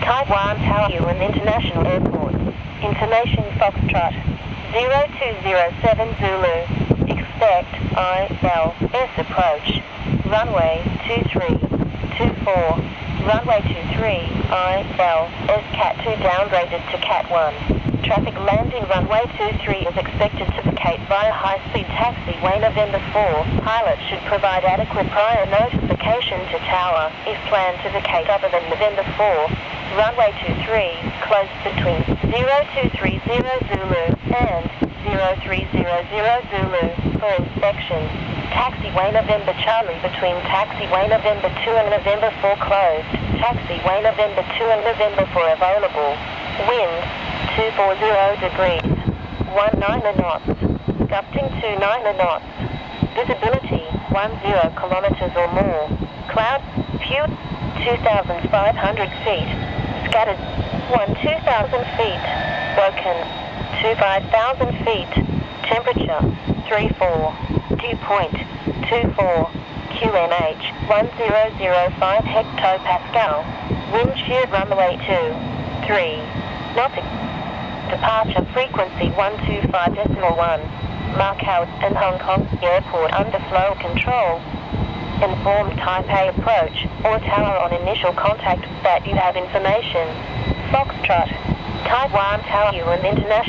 Taiwan Taoyuan International Airport. Information Foxtrot 0207 Zulu. Expect ILS approach. Runway 2324. Runway 23 ILS Cat 2 downgraded to Cat 1. Traffic landing runway 23 is expected to vacate via high-speed taxiway November 4. Pilot should provide adequate prior notification to tower if planned to vacate other than November 4. Runway 23 closed between 0230 Zulu and 0300 Zulu for inspection. Taxiway November Charlie between Taxiway November 2 and November 4 closed. Taxiway November 2 and November 4 available. Wind 240 degrees. 19 knots. Gusting to 9 knots. Visibility 10 kilometers or more. Cloud few 2,500 feet. Scattered 2,000 feet. Broken 5,000 feet. Temperature 34. Dew point 24. QNH 1005 hectopascal. Wind shear runway 23 knots. Departure frequency 125.1. Macau and Hong Kong Airport under flow control. Inform Taipei approach or tower on initial contact that you have information. Foxtrot, Taiwan Taoyuan International.